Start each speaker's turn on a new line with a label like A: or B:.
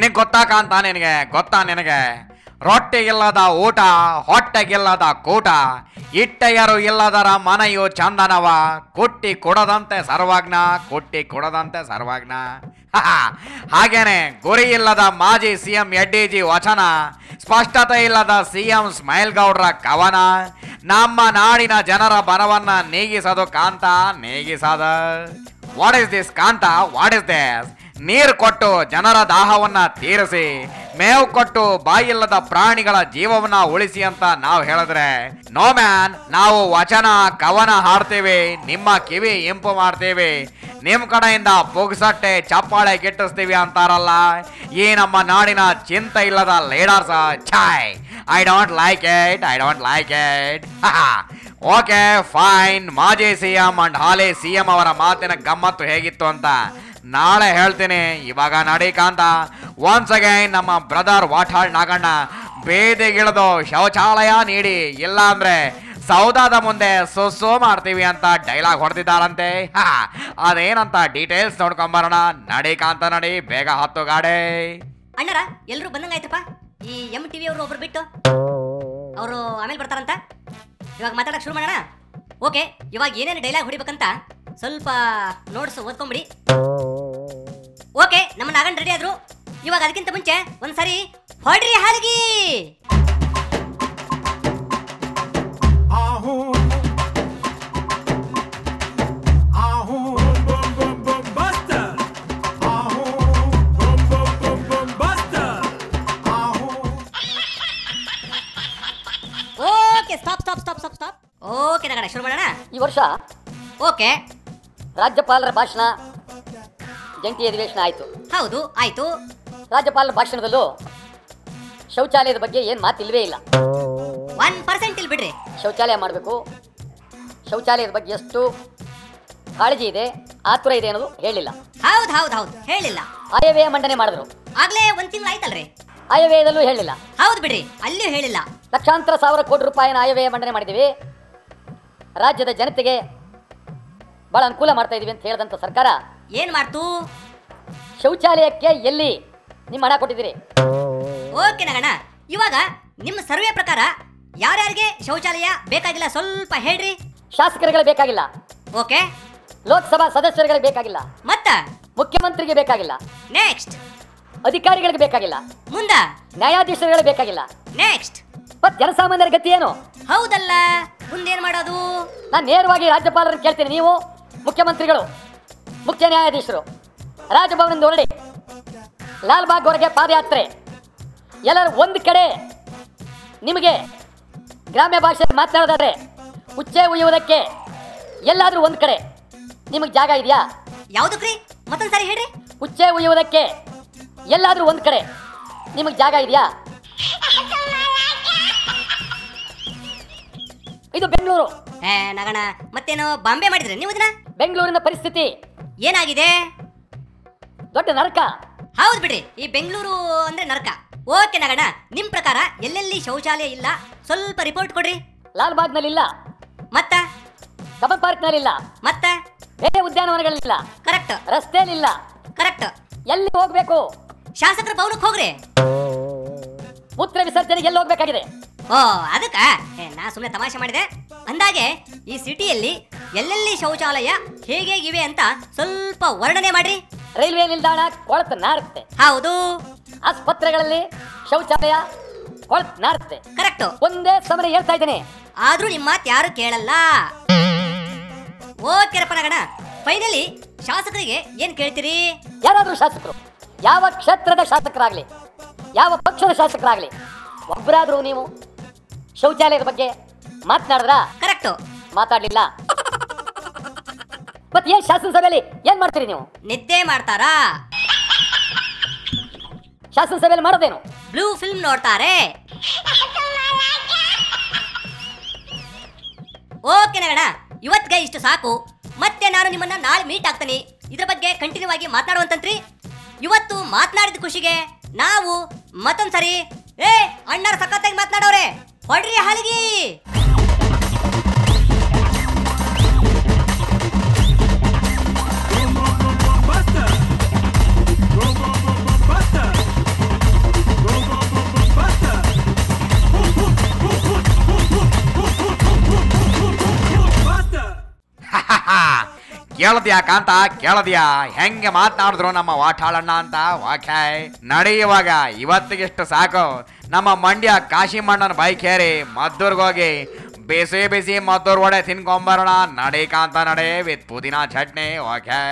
A: ನಿನಗೆ ಗೊತ್ತಾ ಕಾಂತ, ನಿನಗೆ ಗೊತ್ತಾ? ನಿನಗೆ ರೊಟ್ಟಿಗಿಲ್ಲದ ಊಟ, ಹೊಟ್ಟೆಗಿಲ್ಲದ ಕೂಟ, ಇಟ್ಟೆಯರು ಇಲ್ಲದರ ಮನೆಯು ಚಂದನವ, ಕುಟ್ಟಿ ಕೊಡದಂತೆ ಸರ್ವಜ್ಞ, ಕುಟ್ಟಿ ಕೊಡದಂತೆ ಸರ್ವಜ್ಞ. ಹಾಗೇನೆ ಗುರಿ ಇಲ್ಲದ ಮಾಜಿ CM ಯಡ್ಡಿಜಿ ವಚನ, ಸ್ಪಷ್ಟತೆ ಇಲ್ಲದ CM ಸ್ಮೈಲ್ ಗೌಡ್ರ ಕವನ, ನಮ್ಮ ನಾಡಿನ ಜನರ ಬನವನ್ನ ನೀಗಿಸದು ಕಾಂತ, ನೀಗಿಸದ. What is this Kantha, what is this? ನೀರು ಕೊಟ್ಟು ಜನರ ದಾಹವನ್ನ ತೀರಿಸಿ, ಮೇವು ಕೊಟ್ಟು ಬಾಯಿಲ್ಲದ ಪ್ರಾಣಿಗಳ ಜೀವವನ್ನ ಉಳಿಸಿ ಅಂತ ನಾವು ಹೇಳಿದ್ರೆ, ನೋ ಮ್ಯಾನ್, ನಾವು ವಚನ ಕವನ ಹಾಡ್ತೀವಿ, ನಿಮ್ಮ ಕಿವಿ ಇಂಪು ಮಾಡ್ತೀವಿ, ನಿಮ್ ಕಡೆಯಿಂದ ಪುಗ್ಸಟ್ಟೆ ಚಪ್ಪಾಳೆ ಗಿಟ್ಟಿಸ್ತೀವಿ ಅಂತಾರಲ್ಲ ಈ ನಮ್ಮ ನಾಡಿನ ಚಿಂತೆ ಇಲ್ಲದ ಲೀಡರ್ಸ್. ಛಾಯ್, I don't like it, I don't like it. Okay fine, ಮಾಜಿ CM ಅಂಡ್ ಹಾಲಿ CM ಅವರ ಮಾತಿನ ಗಮ್ಮತ್ತು ಹೇಗಿತ್ತು ಅಂತ ನಾಳೆ ಹೇಳ್ತೀನಿ. ಇವಾಗ ನಡೀಕಾಂತ ಒನ್ಸ್ ಅಗೈನ್ ನಮ್ಮ ಬ್ರದರ್ ವಾಟಾಳ್ ನಾಗಣ್ಣ ಬೇದಿಗಿಳಿದು ಶೌಚಾಲಯ ನೀಡಿ, ಇಲ್ಲ ಅಂದ್ರೆ ಸೌದಾದ ಮುಂದೆ ಸೊಸೋ ಮಾಡ್ತೀವಿ ಅಂತ ಡೈಲಾಗ್ ಹೊಡೆದಿದ್ದಾರಂತೆ. ಅದೇನಂತ ಡೀಟೇಲ್ಸ್ ನೋಡ್ಕೊಂಬರೋಣ. ನಡೀಕಾಂತ ನಡಿ, ಬೇಗ ಹತ್ತು ಗಾಡಿ.
B: ಅಣ್ಣರ ಎಲ್ರು ಬಂದಂಗಾಯ್ತಪ್ಪ. ಈ MTV ಅವರು ಒಬ್ರು ಬಿಟ್ಟು ಅವರು ಆಮೇಲೆ ಬರ್ತಾರಂತ. ಇವಾಗ ಮಾತಾಡಕ್ ಶುರು ಮಾಡೋಣ. ಓಕೆ, ಇವಾಗ ಏನೇನು ಡೈಲಾಗ್ ಹೊಡಿಬೇಕಂತ ಸ್ವಲ್ಪ ನೋಟ್ಸ್ ಓದ್ಕೊಂಬಿಡಿ. ಓಕೆ, ನಮ್ಮ ನಾಗಣ್ಣ ರೆಡಿ ಆದ್ರು. ಇವಾಗ ಅದಕ್ಕಿಂತ ಮುಂಚೆ ಒಂದ್ಸರಿ ಹೊಡ್ರಿ ಹಾಲಿಗೆ. Okay, stop stop stop stop stop. Okay Naganna, ಶುರು ಮಾಡೋಣ.
C: ಈ ವರ್ಷ
B: ಓಕೆ,
C: ರಾಜ್ಯಪಾಲರ ಭಾಷಣ, ಜಂಟಿ ಅಧಿವೇಶನ ಆಯಿತು.
B: ಹೌದು, ಆಯ್ತು.
C: ರಾಜ್ಯಪಾಲರ ಭಾಷಣದಲ್ಲೂ ಶೌಚಾಲಯದ ಬಗ್ಗೆ ಏನು ಮಾತಿಲ್ವೇ ಇಲ್ಲ.
B: 1% ಇಲ್ಲಿ ಬಿಡ್ರಿ.
C: ಶೌಚಾಲಯ ಮಾಡಬೇಕು, ಶೌಚಾಲಯದ ಬಗ್ಗೆ ಎಷ್ಟು ಕಾಳಜಿ ಇದೆ, ಆತುರ ಇದೆ ಅನ್ನೋದು ಹೇಳಿಲ್ಲ.
B: ಹೌದು ಹೌದು ಹೌದು, ಹೇಳಿಲ್ಲ.
C: ಆಯವ್ಯಯ ಮಂಡನೆ ಮಾಡಿದ್ರು,
B: ಆಗ್ಲೇ 1 ತಿಂಗಳು ಆಯ್ತಲ್ರಿ.
C: ಆಯವ್ಯಯದಲ್ಲೂ ಹೇಳಿಲ್ಲ.
B: ಹೌದು ಬಿಡ್ರಿ, ಅಲ್ಲಿಯೂ ಹೇಳಿಲ್ಲ.
C: ಲಕ್ಷಾಂತರ ಸಾವಿರ ಕೋಟಿ ರೂಪಾಯಿನ ಆಯವ್ಯಯ ಮಂಡನೆ ಮಾಡಿದ್ದೀವಿ, ರಾಜ್ಯದ ಜನತೆಗೆ ಬಹಳ ಅನುಕೂಲ ಮಾಡ್ತಾ ಇದೀವಿ ಅಂತ ಹೇಳಿದಂಥ ಸರ್ಕಾರ
B: ಏನ್ ಮಾಡ್ತು?
C: ಶೌಚಾಲಯಕ್ಕೆ ಎಲ್ಲಿ ನಿಮ್ಮ ಹಣ ಕೊಟ್ಟಿದ್ದೀರಿ?
B: ಓಕೆ ನಗಣ, ಇವಾಗ ನಿಮ್ಮ ಸರ್ವೆ ಪ್ರಕಾರ ಯಾರ್ಯಾರಿಗೆ ಶೌಚಾಲಯ ಬೇಕಾಗಿಲ್ಲ ಸ್ವಲ್ಪ ಹೇಳ್ರಿ.
C: ಶಾಸಕರುಗಳಿಗೆ ಬೇಕಾಗಿಲ್ಲ.
B: ಓಕೆ.
C: ಲೋಕಸಭಾ ಸದಸ್ಯರುಗಳಿಗೆ ಬೇಕಾಗಿಲ್ಲ.
B: ಮತ್ತ
C: ಮುಖ್ಯಮಂತ್ರಿಗೆ ಬೇಕಾಗಿಲ್ಲ.
B: ನೆಕ್ಸ್ಟ್.
C: ಅಧಿಕಾರಿಗಳಿಗೆ ಬೇಕಾಗಿಲ್ಲ.
B: ಮುಂದ
C: ನ್ಯಾಯಾಧೀಶರುಗಳಿಗೆ ಬೇಕಾಗಿಲ್ಲ.
B: ನೆಕ್ಸ್ಟ್.
C: ಮತ್ತೆ ಜನಸಾಮಾನ್ಯರ ಗತಿ ಏನು?
B: ಹೌದಲ್ಲ, ಮುಂದೇನ್ ಮಾಡೋದು?
C: ನಾನು ನೇರವಾಗಿ ರಾಜ್ಯಪಾಲರನ್ನು ಕೇಳ್ತೀನಿ. ನೀವು ಮುಖ್ಯಮಂತ್ರಿಗಳು, ಮುಖ್ಯ ನ್ಯಾಯಾಧೀಶರು ರಾಜಭವನದಿಂದ ಹೊರಡಿ ಲಾಲ್ಬಾಗ್ ವರೆಗೆ ಪಾದಯಾತ್ರೆ, ಎಲ್ಲರೂ ಒಂದು ಕಡೆ ನಿಮಗೆ ಗ್ರಾಮ್ಯ ಭಾಷೆ ಮಾತನಾಡೋದಾದ್ರೆ ಉಚ್ಚೆ ಉಯ್ಯುವುದಕ್ಕೆ ಎಲ್ಲಾದರೂ ಒಂದು ಕಡೆ ನಿಮಗೆ ಜಾಗ ಇದೆಯಾ?
B: ಯಾವುದಕ್ರಿ? ಮತ್ತೊಂದ್ಸರಿ ಹೇಳ್ರಿ.
C: ಉಚ್ಚೆ ಉಯ್ಯುವುದಕ್ಕೆ ಎಲ್ಲಾದರೂ ಒಂದು ಕಡೆ ನಿಮಗೆ ಜಾಗ ಇದೆಯಾ? ಇದು ಬೆಂಗಳೂರು.
B: ನಗಣ, ಮತ್ತೇನೋ ಬಾಂಬೆ ಮಾಡಿದ್ರಿ ನೀವು ಇದನ್ನ?
C: ಬೆಂಗಳೂರಿನ ಪರಿಸ್ಥಿತಿ
B: ಏನಾಗಿದೆ?
C: ದೊಡ್ಡ ನರಕ.
B: ಹೌದು ಬಿಡ್ರಿ, ಈ ಬೆಂಗಳೂರು ಅಂದ್ರೆ ನರಕ. ಓಕೆ ನಗಣ, ನಿಮ್ ಪ್ರಕಾರ ಎಲ್ಲೆಲ್ಲಿ ಶೌಚಾಲಯ ಇಲ್ಲ ಸ್ವಲ್ಪ ರಿಪೋರ್ಟ್ ಕೊಡ್ರಿ.
C: ಲಾಲ್ಬಾಗ್ನಲ್ಲಿ ಇಲ್ಲ,
B: ಮತ್ತ
C: ಕಬ್ಬನ್ ಪಾರ್ಕ್ನಲ್ಲಿ ಇಲ್ಲ,
B: ಮತ್ತ
C: ಬೇರೆ ಉದ್ಯಾನವನಗಳಿಲ್ಲ,
B: ಕರೆಕ್ಟ್,
C: ರಸ್ತೆಯಲ್ಲಿಲ್ಲ,
B: ಕರೆಕ್ಟ್.
C: ಎಲ್ಲಿ ಹೋಗ್ಬೇಕು?
B: ಶಾಸಕರ ಭವನಕ್ಕೆ ಹೋಗ್ರಿ.
C: ಮೂತ್ರ ವಿಸರ್ಜನೆಗೆ ಎಲ್ಲಿ ಹೋಗ್ಬೇಕಾಗಿದೆ?
B: ಓ ಅದಕ್ಕ ನಾ ಸುಮ್ಮನೆ ತಮಾಷೆ ಮಾಡಿದೆ. ಅಂದಾಗೆ ಈ ಸಿಟಿಯಲ್ಲಿ ಎಲ್ಲೆಲ್ಲಿ ಶೌಚಾಲಯ ಹೇಗೆ ಇವೆ ಅಂತ ಸ್ವಲ್ಪ ವರ್ಣನೆ ಮಾಡ್ರಿ.
C: ರೈಲ್ವೆ ನಿಲ್ದಾಣ ಕೊಳತು ನಾರುತ್ತೆ.
B: ಹೌದು.
C: ಆಸ್ಪತ್ರೆಗಳಲ್ಲಿ ಶೌಚಾಲಯ ಕೊಳತು ನಾರುತ್ತೆ.
B: ಕರೆಕ್ಟ್.
C: ಒಂದೇ ಸಮನೆ ಹೇಳ್ತಾ ಇದ್ದೇನೆ,
B: ಆದ್ರೂ ನಿಮ್ಮ ಮಾತು ಯಾರು ಕೇಳಲ್ಲ. ಓಕೆರಪ್ಪ ನಗಣ, ಫೈನಲಿ ಶಾಸಕರಿಗೆ ಏನ್ ಕೇಳ್ತೀರಿ?
C: ಯಾರಾದ್ರೂ ಶಾಸಕರು, ಯಾವ ಕ್ಷೇತ್ರದ ಶಾಸಕರಾಗ್ಲಿ, ಯಾವ ಪಕ್ಷದ ಶಾಸಕರಾಗ್ಲಿ, ಒಬ್ಬರಾದ್ರೂ ನೀವು ಶೌಚಾಲಯದ ಬಗ್ಗೆ ಮಾತನಾಡಿದ್ರ?
B: ಕರೆಕ್ಟ್,
C: ಮಾತಾಡ್ಲಿಲ್ಲ. ಮತ್ತೆ ಏನ್ ಶಾಸನಸಭೆಯಲ್ಲಿ ಏನ್ ಮಾಡ್ತೀರಿ ನೀವು?
B: ನಿದ್ದೆ ಮಾಡ್ತಾರಾ?
C: ಶಾಸನಸಭೆಯಲ್ಲಿ ಮಾಡೋದೇನು?
B: ಬ್ಲೂ ಫಿಲ್ಮ್ ನೋಡ್ತಾರೆ. ಓಕೆ ನಗಣ, ಇವತ್ತಿಗೆ ಇಷ್ಟು ಸಾಕು. ಮತ್ತೆ ನಾನು ನಿಮ್ಮನ್ನ ನಾಳೆ ಮೀಟ್ ಆಗ್ತೀನಿ. ಇದ್ರ ಬಗ್ಗೆ ಕಂಟಿನ್ಯೂ ಆಗಿ ಮಾತನಾಡುವಂತಂತ್ರಿ. ಇವತ್ತು ಮಾತನಾಡಿದ ಖುಷಿಗೆ ನಾವು ಮತ್ತೊಂದ್ಸರಿ ಅಣ್ಣರ ಸಖತ್ತಾಗಿ ಮಾತನಾಡೋರೆ ಹೊಡ್ರಿ ಹಾಲಿಗೆ.
A: ಕೇಳದ್ಯಾ ಕಾಂತ ಕೇಳದ್ಯಾ ಹೆಂಗೆ ಮಾತನಾಡಿದ್ರು ನಮ್ಮ ವಾಟಾಳಣ್ಣ ಅಂತ ವಾಖ್ಯಾ ನಡೆಯುವಾಗ ಇವತ್ತಿಗಿಷ್ಟು ಸಾಕು ನಮ್ಮ ಮಂಡ್ಯ ಕಾಶಿಮಣ್ಣನ ಬೈಕ್ ಹೇರಿ ಮದ್ದೂರ್ಗೋಗಿ ಬಿಸಿ ಬಿಸಿ ಮದ್ದೂರ್ ವಡೆ ತಿನ್ಕೊಂಬರೋಣ ನಡೆ ಕಾಂತ ನಡೆ ವಿತ್ ಪುದೀನಾ ಚಟ್ನಿ ಓಕೆ